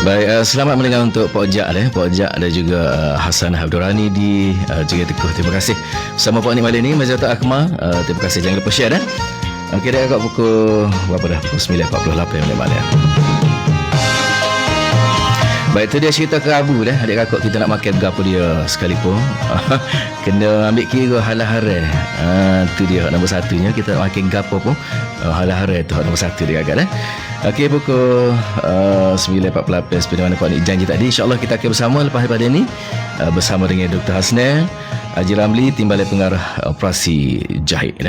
Baik, selamat mendengar untuk Pak Ojak Pak Ojak dan juga Hasan Abdurrani di juga Teguh. Terima kasih. Sama Pak Nik malam ni Mazat Akmal. Terima kasih. Jangan lupa share dah. Okey dah kat pukul berapa dah? Pukul 9.48 malam. Baik, tu dia cerita kerabu dah. Adik kakak kita nak makan berapa dia sekalipun. Kena ambil kira halah-harai. Tu dia nombor satunya. Kita nak makan gapo pun halah-harai tu nombor satu dia kakak dah. Okey, pukul 9.48 seperti mana Pak Nik janji tadi. InsyaAllah kita akan bersama lepas daripada ni bersama dengan Dr. Hasnel Haji Ramli, Timbalan Pengarah Operasi Jahit.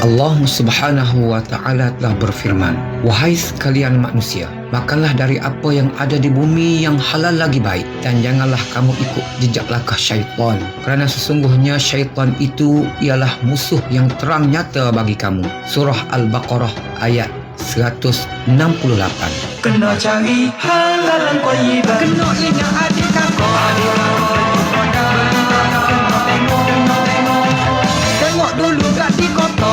Allah Subhanahu wa Ta'ala telah berfirman, "Wahai sekalian manusia, makanlah dari apa yang ada di bumi yang halal lagi baik, dan janganlah kamu ikut jejak langkah syaitan, kerana sesungguhnya syaitan itu ialah musuh yang terang nyata bagi kamu." Surah Al-Baqarah ayat 168. Kena cari halal dan thayyibah, kena ingat adik kakak, tengok dulu kat di kota.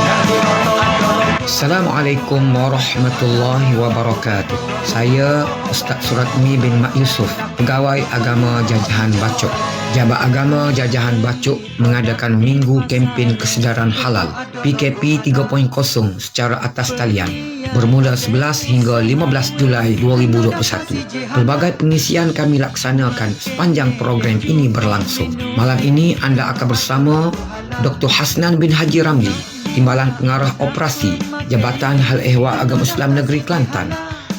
Assalamualaikum warahmatullahi wabarakatuh. Saya Ustaz Suratmi bin Mak Yusof, Pegawai Agama Jajahan Bacok. Jabat Agama Jajahan Bacok mengadakan Minggu Kempen Kesedaran Halal PKP 3.0 secara atas talian bermula 11 hingga 15 Julai 2021. Pelbagai pengisian kami laksanakan sepanjang program ini berlangsung. Malam ini anda akan bersama Dr. Hasnan bin Haji Ramli, Timbalan Pengarah Operasi Jabatan Hal Ehwal Agama Islam Negeri Kelantan,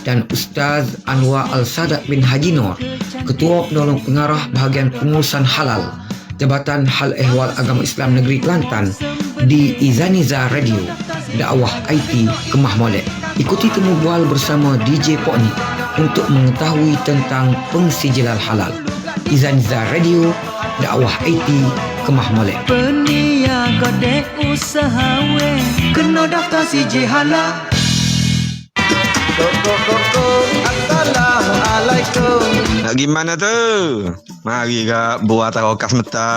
dan Ustaz Anwar Al-Sadat bin Haji Nur, Ketua Penolong Pengarah Bahagian Pengurusan Halal Jabatan Hal Ehwal Agama Islam Negeri Kelantan di Izaniza Radio Dakwah IT Kemah Molek. Ikuti temu bual bersama DJ Pak Nik untuk mengetahui tentang pengsijilan halal. Izaniza Radio Dakwah IT Kemah Molek. Peniaga dek usaha we, kena daftar CJ halal. Assalamualaikum. Nak gimana tu? Mari kak buat tarokas meta.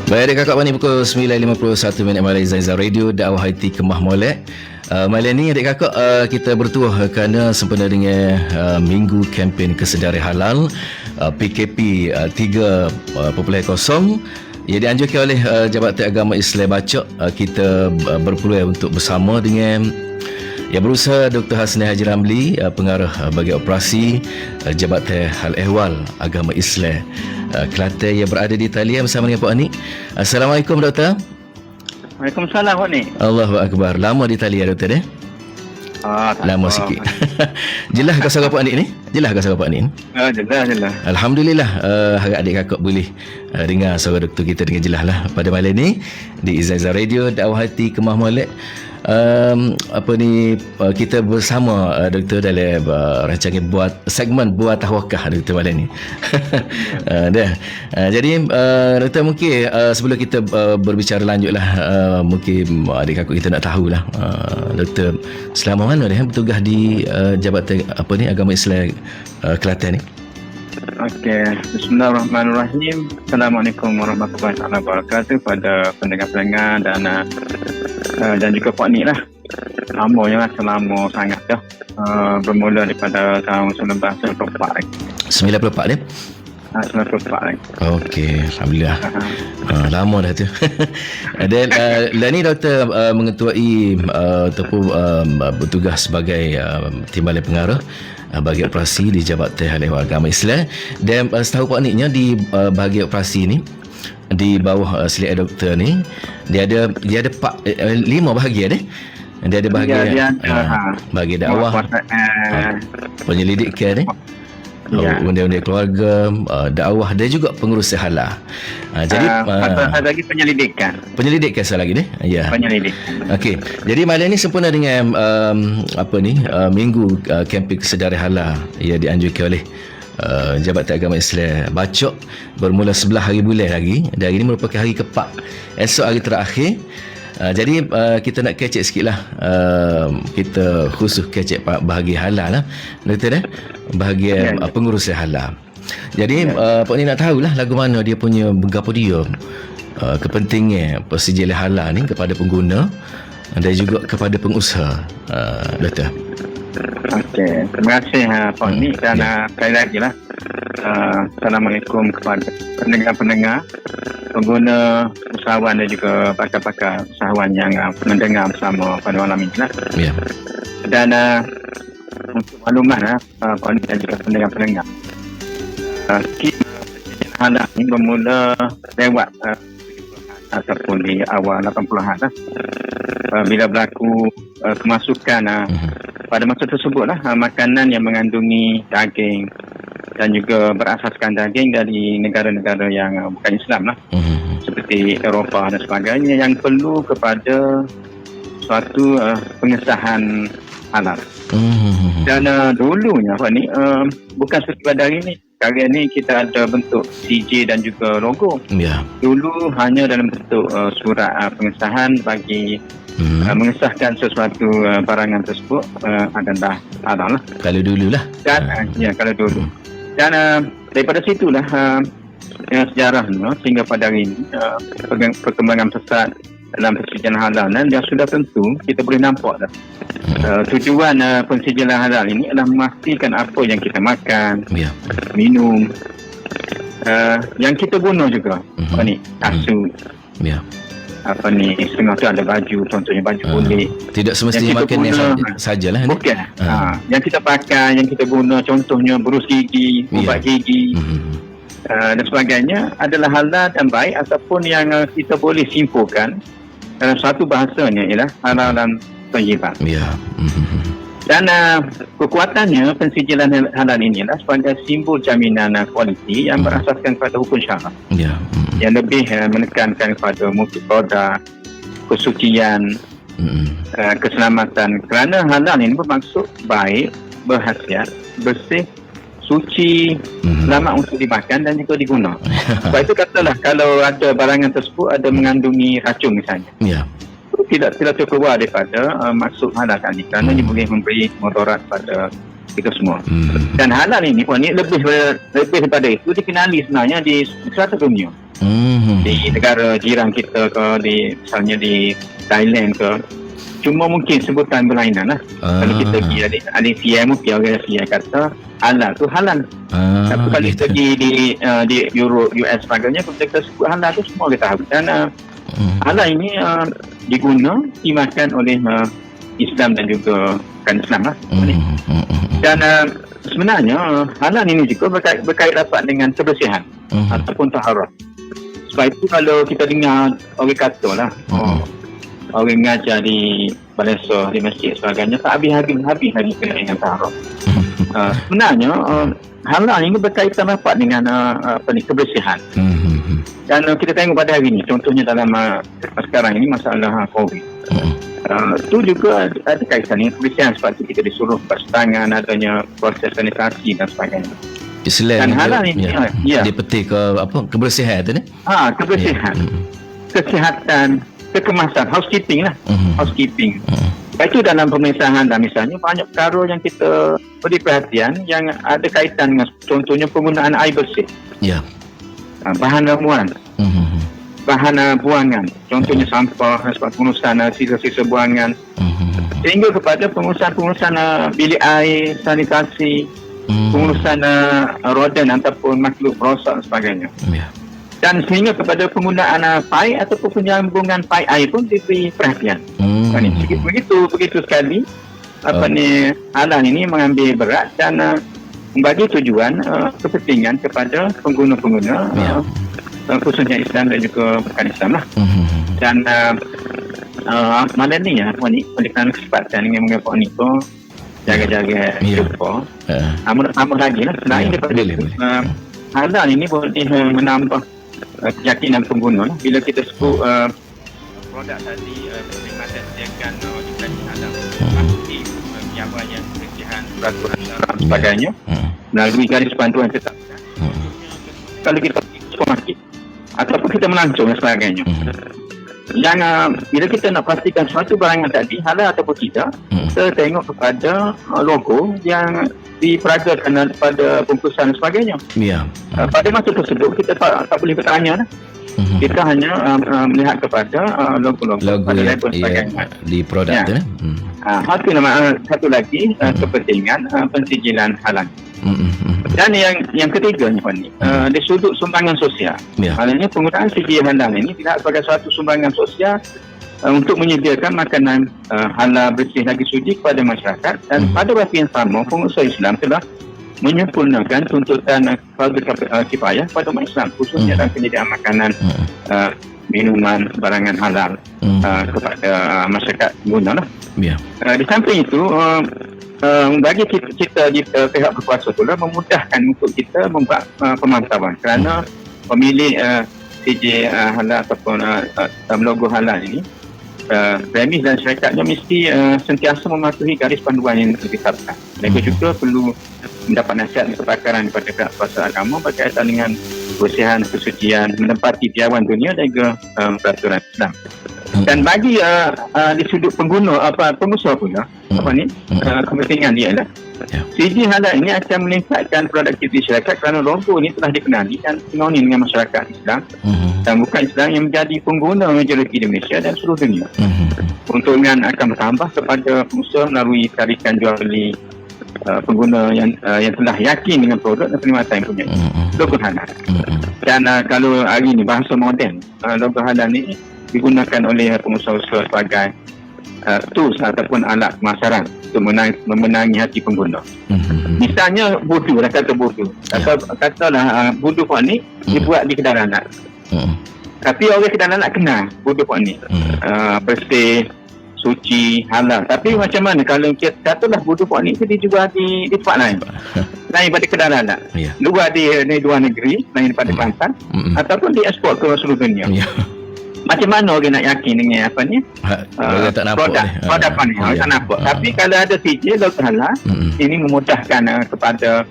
Baik, adik kakak Pak Nik pukul 9.51 malam Izaniza Radio Dakwah IT Kemah Molek. Malam ni adik kakak kita bertuah kerana sempena dengan Minggu Kempen Kesedaran Halal PKP 3.0 yang dianjurkan oleh Jabatan Agama Islam Bacok. Kita berpeluang untuk bersama dengan yang berusaha Dr. Hasnel Haji Ramli, Pengarah Bahagian Operasi Jabatan Hal Ehwal Agama Islam Kelantan yang berada di talian bersama dengan Pak Nik. Assalamualaikum Doktor. Waalaikumsalam Pak Nik. Allahu Akbar. Lama di talian Doktor lama sikit. Jelas ke suara Pak Nik ni? Jelas ke suara Pak Nik ni? Jelas. Alhamdulillah, harap adik kakak boleh dengar suara doktor kita dengan jelas lah pada malam ni di Izaniza Radio Dakwah Hati Kemah Molek. Kita bersama doktor dalam rancangan buat segmen buat tawakah doktor malam ni. Jadi doktor mungkin sebelum kita berbicara lanjutlah, mungkin adik kakak kita nak tahulah doktor selama mana dia bertugas di Jabatan Agama Islam Kelantan ni? Okey, bismillahirrahmanirrahim. Assalamualaikum warahmatullahi wabarakatuh pada pendengar-pendengar dan juga Pak Nik lah. Lamanya selama sangat dah. Bermula daripada tahun 1994. 94 dia? 94 lagi. Okey, alhamdulillah. Lama dah tu. Dan ni doktor mengetuai ataupun bertugas sebagai Timbalan Pengarah bagi operasi di Jabatan Hal Ehwal Agama Islam. Dan setahu Pak Niknya di bahagian operasi ni, di bawah selidik doktor ni, dia ada 5 bahagian ni. Dia ada bahagian bagi dakwah, penyelidikan ni, undang-undang keluarga, dakwah dan juga pengurusan halal. Jadi ada lagi penyelidikan saya lagi ni. Ya. Penyelidikan. Okey. Jadi malam ni sempena dengan Minggu Kempen Kesedaran Halal yang dianjurkan oleh Jabatan Agama Islam Bacok bermula 11 hari bulan lagi, dan hari ini merupakan hari ke-4, esok hari terakhir. Jadi kita nak kecek sikit lah, kita khusus kecek bahagian halal lah doktor, bahagian pengurusan halal. Jadi Pak ni nak tahulah lagu mana dia punya berapa dia kepentingan persijil halal ni kepada pengguna dan juga kepada pengusaha, Doktor. Okey, terima kasih Pak Ni dan sekali lagi lah Assalamualaikum kepada pendengar-pendengar, pengguna, usahawan dan juga pakar-pakar usahawan yang mendengar bersama pada malam ini lah. Ya. Dan untuk maklumat Pak Ni dan juga pendengar-pendengar, halal ini bermula lewat ataupun di awal 80-an lah, bila berlaku kemasukan pada masa tersebut lah, makanan yang mengandungi daging dan juga berasaskan daging dari negara-negara yang bukan Islam lah, seperti Eropah dan sebagainya, yang perlu kepada suatu pengesahan halal. Dan dulunya Pak Ni, bukan seperti pada hari ini. Kali ini kita ada bentuk CJ dan juga logo. Ya. Dulu hanya dalam bentuk surat pengesahan bagi mengesahkan sesuatu barangan tersebut adalah halal lah. Kalau dululah. Dan ya, kalau dulu. Dan daripada situlah sejarahnya sehingga pada hari ini perkembangan pesat dalam persijilan halal, dan yang sudah tentu kita boleh nampak dah. Tujuan pensijilan halal ini adalah memastikan apa yang kita makan, minum, yang kita guna juga. Apa ni, kasut, apa ni, setengah tu ada baju, contohnya baju kulit. Tidak semestinya makan yang sajalah. Bukan. Yang kita pakai, yang kita guna, contohnya berus gigi, ubat gigi, dan sebagainya adalah halal dan baik, ataupun yang kita boleh simpulkan dalam satu bahasanya ialah halal dan thayyibat. Dan kekuatannya pensijilan halal ini adalah sebagai simbol jaminan kualiti yang berasaskan kepada hukum syarak, yang lebih menekankan kepada mutu produk, kesucian, keselamatan. Kerana halal ini bermaksud baik, berkhasiat, bersih, suci, selamat untuk dimakan dan juga diguna. Sebab itu katalah kalau ada barangan tersebut ada mengandungi racun misalnya, tidak terkeluar daripada maksud halal tadi, kerana ia boleh memberi mudarat pada kita semua. Dan halal ini pun lebih daripada itu dikenali sebenarnya di seluruh dunia. Di negara jiran kita ke, misalnya di Thailand ke, cuma mungkin sebutan berlainan lah. Kalau kita pergi Malaysia, mungkin orang Malaysia kata halal tu halal. Tapi kalau kita pergi di Europe, US sebagainya, kalau kita sebut halal tu semua kita tahu. Dan halal ini dimakan oleh Islam dan juga bukan Islam lah. Dan sebenarnya halal ini juga berkait rapat dengan kebersihan ataupun taharah. Sebab itu kalau kita dengar orang kata lah, orang mengajar di balesa, di masjid sebagainya, tak habis-habis lagi kena dengan taharah. Sebenarnya halal ini berkaitan rapat dengan kebersihan. Dan kita tengok pada hari ini, contohnya dalam sekarang ini masalah COVID, itu juga ada kaitan dengan kebersihan, seperti kita disuruh bercuci tangan, adanya proses sanitasi dan sebagainya. Islam dan halal ini dia petik ke apa, kebersihan tu ni? Kebersihan, kesihatan, kekemasan, housekeeping lah. Housekeeping. Itu dalam pemisahan, dan misalnya banyak perkara yang kita beri perhatian yang ada kaitan dengan, contohnya penggunaan air bersih, bahan ramuan, bahan buangan, contohnya sampah, pengurusan sisa-sisa buangan, sehingga kepada pengurusan bilik air, sanitasi, pengurusan rodent ataupun makhluk rosak dan sebagainya. Dan sehingga kepada penggunaan paip ataupun penyambungan paip air pun diberi perhatian. Begitu sekali halal ini mengambil berat dan membagi tujuan kepentingan kepada pengguna-pengguna, khususnya Islam dan juga bukan Islam lah. Dan malam ni oleh kerana kesempatan dengan mengapa ni pun jaga-jaga jumpa, amat lagi lah selain daripada halal ini boleh menambah keyakinan pengguna lah. Bila kita sebut produk tadi perkhidmatan sediakan ibadah halal, pasti penyampaian kebersihan, peraturan dan sebagainya melalui garis panduan tetap. Kalau kita pergi ke supermarket ataupun kita melancong dan sebagainya, yang bila kita nak pastikan suatu barangan tadi halal ataupun tidak, kita tengok kepada logo yang diperagakan pada bungkusan dan sebagainya. Pada masa tersebut kita tak boleh bertanya lah. Kita hanya melihat kepada logo-logo pada level sebagainya. di produk tu. Satu lagi kepentingan pensijilan halal. Dan yang ketiga ni Puan ni, dari sudut sumbangan sosial. Maknanya penggunaan sijil halal ini tidak sebagai suatu sumbangan sosial untuk menyediakan makanan halal bersih lagi suci kepada masyarakat, dan pada waktu yang sama pengusaha Islam telah menyempurnakan tuntutan fardu kifayah kepada umat Islam, khususnya dalam penyediaan makanan, minuman, barangan halal kepada masyarakat pengguna lah. Di samping itu, bagi kita di pihak berkuasa pula memudahkan untuk kita membuat pemantauan, kerana pemilik CJ halal ataupun logo halal ini, premis dan syarikat mesti sentiasa mematuhi garis panduan yang ditetapkan. Mereka juga perlu mendapat nasihat dan kepakaran daripada pihak kuasa agama berkaitan dengan kebersihan, kesucian, menempati piawan dunia dan juga peraturan Islam. Dan bagi di sudut pengusaha pula, kepentingan dia adalah CJ halal ini akan meningkatkan produktiviti syarikat, kerana logo ini telah dikenali dan sinonim dengan masyarakat Islam dan bukan Islam yang menjadi pengguna majoriti di Malaysia dan seluruh dunia. Keuntungan akan bertambah kepada pengusaha melalui tarikan jual beli pengguna yang telah yakin dengan produk dan perkhidmatan yang punya logo halal. Dan kalau hari ini bahasa moden, logo halal ini digunakan oleh pengusaha sebagai tools ataupun alat pemasaran untuk memenangi hati pengguna. Misalnya budu, kata budu. Katalah budu Puan ni dibuat di Kedah Lanat. Tapi orang Kedah Lanat kenal budu Puan ni. Bersih, suci, halal. Tapi macam mana kalau katalah budu Puan ni itu dijual di tempat lain. Lain pada Kedah Lanat. Luar di luar negeri, lain daripada Kelantan, ataupun diekspor ke seluruh dunia. Macam mana orang nak yakin dengan apa ni? Produk ni orang tak nampak. Tapi kalau ada CJ logo halal, ini memudahkan kepada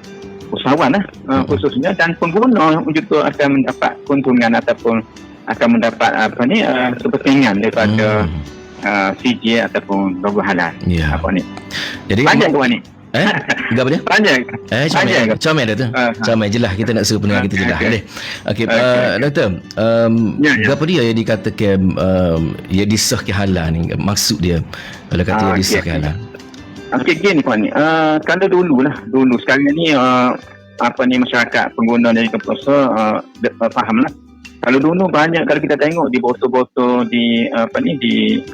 usahawan khususnya, dan pengguna juga akan mendapat keuntungan ataupun akan mendapat kepentingan daripada CJ ataupun logo halal. Apa ni? Jadi panjang ke ni? Apa dia? Panjang. Comel dah tu. Comel jelas, kita nak suruh pendengar kita jelas. Okey, doktor, berapa dia yang dikatakan yang disahkan halal ni? Maksud dia kalau kata yang disahkan halal. Okey, gini Puan ni. Kalau dulu sekarang ni masyarakat pengguna dari pengusaha fahamlah. Kalau dulu banyak, kalau kita tengok di botol-botol di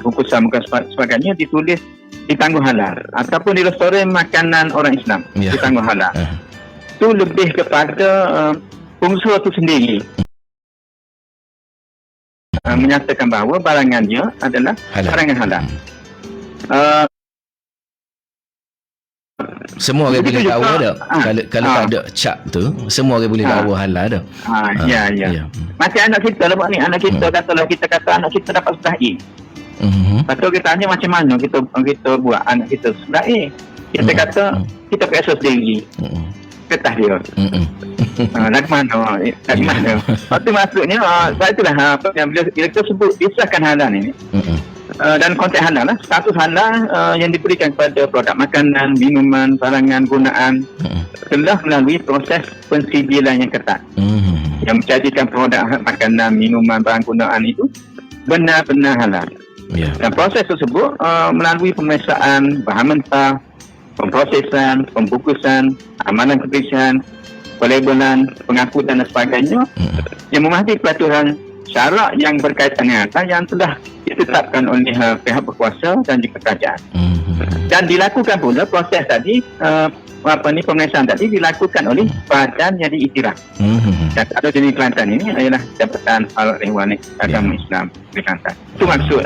bungkusan sebagainya ditulis ditangguh halal, ataupun di restoran makanan orang Islam ditangguh halal. Itu lebih kepada pengusaha itu sendiri menyatakan bahawa barangannya adalah barangan halal. Semua orang boleh dakwa dah. Kalau tak ada cap tu, semua orang boleh dakwa halal dah. Macam anak kita lah ni, anak kita katalah kita kata anak kita dapat sudah A. Patut kita tanya macam mana kita buat anak kita sudah A. Kita kata kita periksa sendiri. Ketah dia. Nak mana? Itu maksudnya saya itulah yang bila kita sebut disahkan halal ini. Dan konteks halal lah, status halal yang diberikan kepada produk makanan, minuman, barangan gunaan telah melalui proses pensijilan yang ketat yang menjadikan produk makanan, minuman, barang gunaan itu benar-benar halal. Dan proses tersebut melalui pemeriksaan bahan mentah, pemprosesan, pembungkusan, amalan kebersihan, pelabelan, pengangkutan dan sebagainya yang mematuhi peraturan syarak yang berkaitan dengan halal yang telah ditetapkan oleh pihak berkuasa dan juga kerajaan. Dan dilakukan pula proses tadi pemeriksaan tadi dilakukan oleh badan yang diiktiraf. Dan kalau di Kelantan ini adalah Jabatan Al-Ihwan Agama Islam di Kelantan. Itu maksud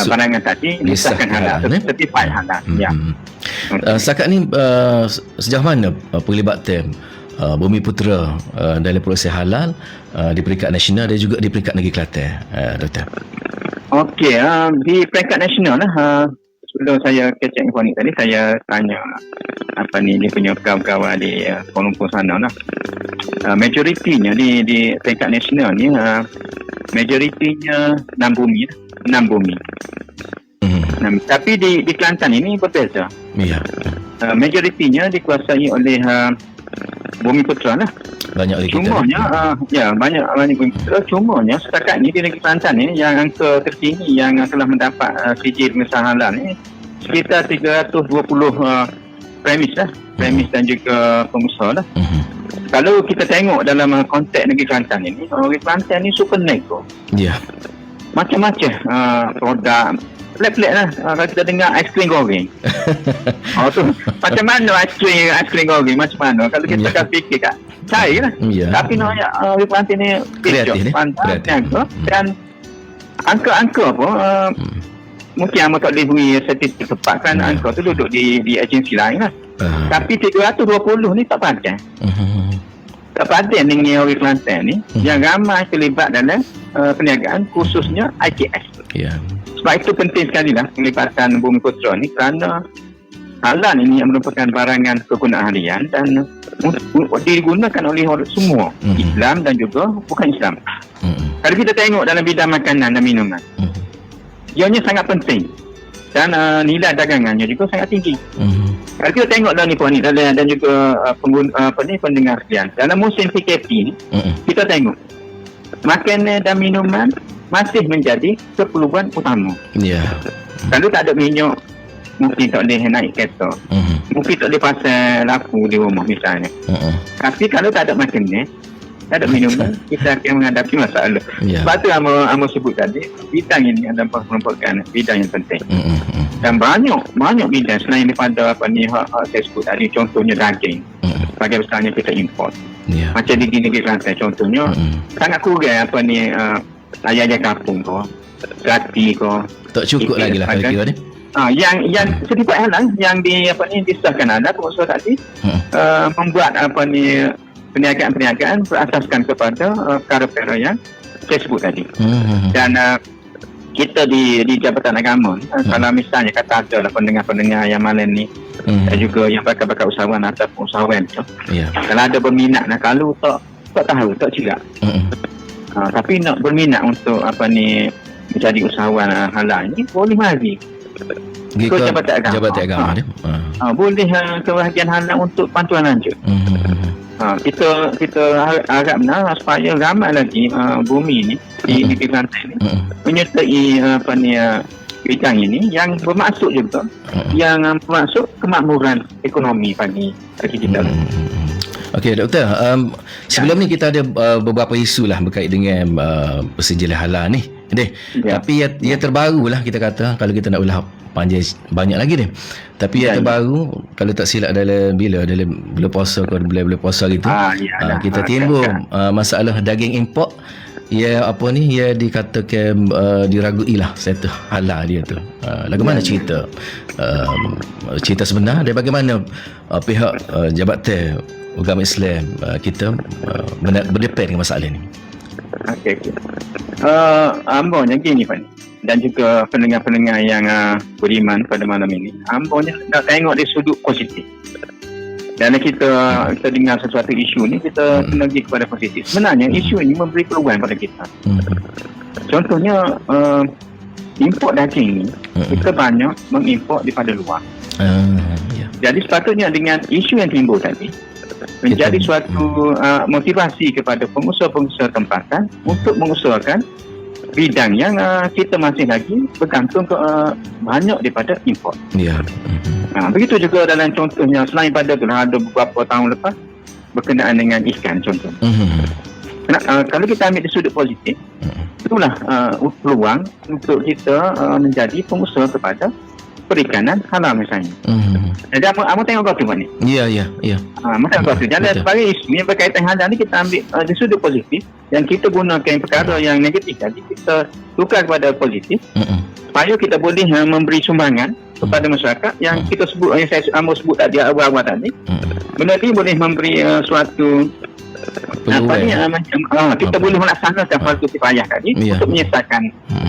barangan tadi disahkan halal, certified halal. Setakat ni sejauh mana pelibatan Bumi Putera dalam proses halal di peringkat nasional dan juga di peringkat negeri Kelantan, Doktor? Okey, di peringkat nasional lah, sebelum saya kecek info ni tadi, saya tanya dia punya pegawai-pegawai di Kuala Lumpur sana lah. Majoritinya di peringkat nasional ni, majoritinya 6 bumi. Tapi di Kelantan ini berbeza. Majoritinya dikuasai oleh Bumiputera lah. Banyak lagi kita. Cumanya banyak Bumiputera. Cumanya setakat ni di negeri Kelantan ni yang angka tertinggi yang telah mendapat CJ pengesahan halal ni sekitar 320 premis lah. Premis dan juga pengusaha lah. Kalau kita tengok dalam konteks negeri Kelantan ni, negeri Kelantan ni super nego. Ya. Macam-macam produk. Pelik-pelik lah kalau kita dengar aiskrim goreng. Tu macam mana aiskrim goreng, macam mana kalau kita akan fikir kat cair lah. Tapi nak ayat Kelantan ni kreatif ni. Dan angka-angka pun mungkin Amal tak boleh beri statistik tepat kan. Angka tu duduk di agensi lain lah. Tapi 320 ni tak pandai. Tak pandai dengan orang Kelantan ni yang ramai terlibat dalam perniagaan khususnya IKS. Ya. Sebab itu penting sekali lah pelibatan Bumiputera ni kerana halal ini yang merupakan barangan kegunaan harian dan digunakan oleh orang semua, Islam dan juga bukan Islam. Kalau kita tengok dalam bidang makanan dan minuman, ianya sangat penting dan nilai dagangannya juga sangat tinggi. Kalau kita tengok dalam ni dan juga pendengar sekalian, dalam musim PKP ni kita tengok makanan dan minuman masih menjadi keperluan utama. Ya. Kalau tak ada minyak, mungkin tak boleh naik kereta. Mungkin tak boleh pasal lampu di rumah misalnya. Tapi kalau tak ada makanan, tak ada minuman, kita akan menghadapi masalah. Sebab tu Amo sebut tadi, bidang ini adalah merupakan bidang yang penting. Dan banyak bidang selain daripada hak saya sebut tadi, contohnya daging. Sebagai misalnya kita import. Macam di negeri Kelantan contohnya, sangat kurang ayam kampung kau, rati kau. Tak cukup lagi lah kira-kira ni. Yang setiap halal yang disahkan ada pengusaha tadi membuat perniagaan berasaskan kepada perkara-perkara yang saya sebut tadi. Dan kita di Jabatan Agama kalau misalnya kata ada lah pendengar-pendengar yang malam ni dan juga yang bakal-bakal usahawan ataupun usahawan tu, kalau ada berminat kalau tak tahu, tak silap. Tapi nak berminat untuk menjadi usahawan halal ni boleh mari ke Jabatan Agama. Boleh ke bahagian halal untuk bantuan lanjut. Kita harap supaya ramai lagi bumi ni di negeri Kelantan ni menyertai bidang ini yang bermaksud juga yang bermaksud kemakmuran ekonomi bagi kita. Okey doktor, sebelum ni kita ada beberapa isu lah berkait dengan persijilian halal ni. Tapi ia terbaru lah kita kata, kalau kita nak ulah panjang banyak lagi ni. Tapi yang terbaru kalau tak silap dalam bulan puasa ke bulan puasa gitu, kita timbul masalah daging import. Ia dikatakan diragui lah satu halal dia tu. Bagaimana cerita sebenar dan bagaimana pihak Jabatan Agama Islam kita berdepan dengan masalah ni? Okey. Ambonnya gini Pak, dan juga pendengar-pendengar yang beriman pada malam ini, ambonnya nak tengok dari sudut positif. Dan kita dengar sesuatu isu ni, kita kena pergi kepada positif. Sebenarnya isu ini memberi peluang pada kita. Contohnya import daging ni, kita banyak mengimport daripada luar. Jadi sepatutnya dengan isu yang timbul tadi menjadi suatu motivasi kepada pengusaha-pengusaha tempatan untuk mengusahakan bidang yang kita masih lagi bergantung ke banyak daripada import. Begitu juga dalam contohnya, selain pada ada beberapa tahun lepas berkenaan dengan ikan contoh. Kalau kita ambil di sudut positif, itulah peluang untuk kita menjadi pengusaha kepada perikanan halal misalnya. Jadi Amo tengok kau tu ni. Ya. Macam kau tu. Jadi sebagai isu yang berkaitan halal ni, kita ambil di sudut positif yang kita gunakan perkara yang negatif tadi, kita tukar kepada positif supaya kita boleh memberi sumbangan kepada masyarakat yang kita sebut, yang saya sebut tadi awal-awal tadi. Benda ni boleh memberi suatu kita boleh melaksanakan fardu kifayah tadi untuk menyelesaikan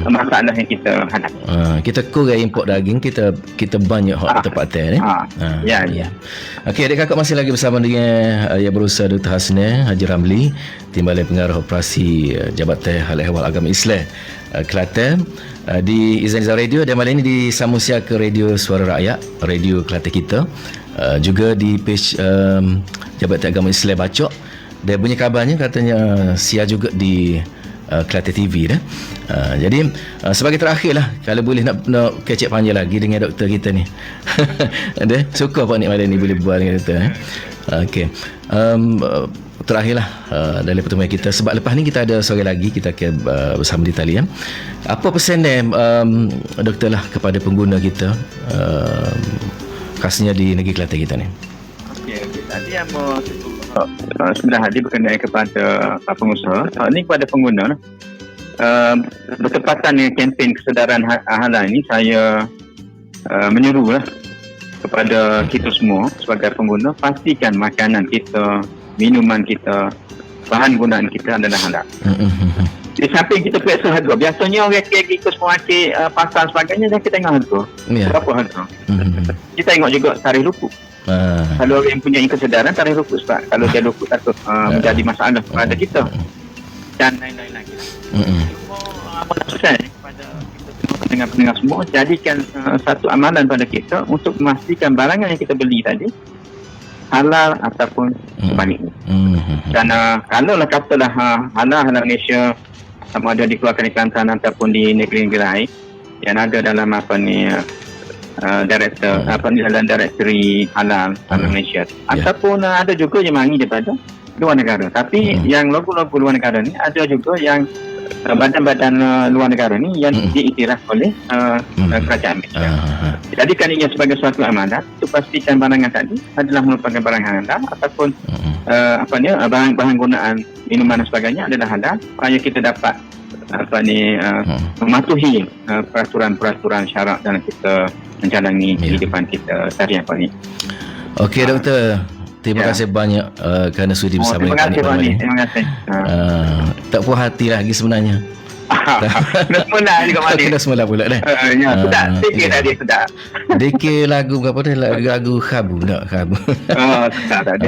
masalah yang kita hadapi. Kita kurang import daging, kita banyak hak tempatan ni. Ya. Okey, adik kakak masih lagi bersama dengan yang berusaha Dr. Hasnah Haji Ramli, Timbalan Pengarah Operasi Jabatan Hal Ehwal Agama Islam Kelantan, di Izan Radio, dan malam ini disambung siar ke Radio Suara Rakyat, Radio Kelantan kita, juga di page Jabatan Agama Islam Bacok. Dia punya kabarnya katanya siar juga di Kelate TV dah. Jadi sebagai terakhir lah, kalau boleh nak kecek panjang lagi dengan doktor kita ni. Ada suka Pak Nik malam ni boleh buat dengan doktor. Okey. Terakhirlah dalam pertemuan kita, sebab lepas ni kita ada sore lagi kita akan bersama di talian. Apa pesan dia doktor lah kepada pengguna kita, khasnya di negeri Kelantan kita ni? Okey, tadi yang sebelah hati berkenaan kepada pengusaha, ini kepada pengguna lah. Bertepatan dengan kempen kesedaran halal ini, saya menyerulah kepada kita semua sebagai pengguna, pastikan makanan kita, minuman kita, bahan gunaan kita adalah halal. Di samping kita periksa harga, biasanya orang ikut supermarket, pasar sebagainya, dan kita tengok harga. Berapa harga? Kita tengok juga tarikh luput. Kalau orang yang punya kesedaran, tarikh luput, sebab kalau dia luput takut menjadi masalah kepada kita dan lain-lain lagi. Pesan kepada kita pendengar-pendengar semua, jadikan satu amalan pada kita untuk memastikan barangan yang kita beli tadi halal ataupun sebaliknya. Dan kalau lah katalah halal Malaysia, sama ada dikeluarkan di Kelantan ataupun di negeri-negeri lain yang ada dalam director dalam directory halal Malaysia, ataupun ada juga yang mangi daripada luar negara. Tapi yang logo-logo luar negara ni ada juga yang badan-badan luar negara ni yang diiktiraf oleh kerajaan Malaysia. Jadikan ia sebagai suatu amanat untuk pastikan barangan tadi adalah merupakan barang halal ataupun bahan-bahan gunaan minuman dan sebagainya adalah halal, supaya kita dapat mematuhi peraturan-peraturan syarak dalam kita menjalani kehidupan kita seharian ni. Okey doktor, terima kasih banyak kerana sudi bersama dengan kami malam ni. Terima kasih. Tak puas hati lagi sebenarnya. Dah semula juga malam ni. Dah semula pula dah. Ya, sedap. Sikit tadi sedap. Dekir lagu berapa dah? Lagu khabu tak? Khabu. Sedap tadi.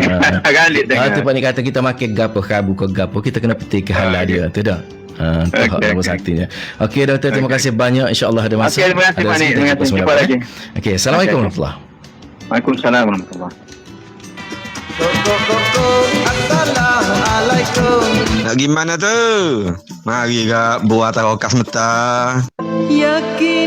Galit dengar. Tu Pak Nik kata kita makan gapo khabu ke gapo, kita kena petik ke halal dia. Tu dah. Nombor satunya. Okey doktor, terima kasih banyak. InsyaAllah ada masa. Okey, terima kasih Pak Nik. Terima kasih. Jumpa lagi. Okey, Assalamualaikum warahmatullahi. Waalaikumsalam warahmatullahi. Assalamualaikum. Nak gimana tu? Mari buat tarokas meta. Yakin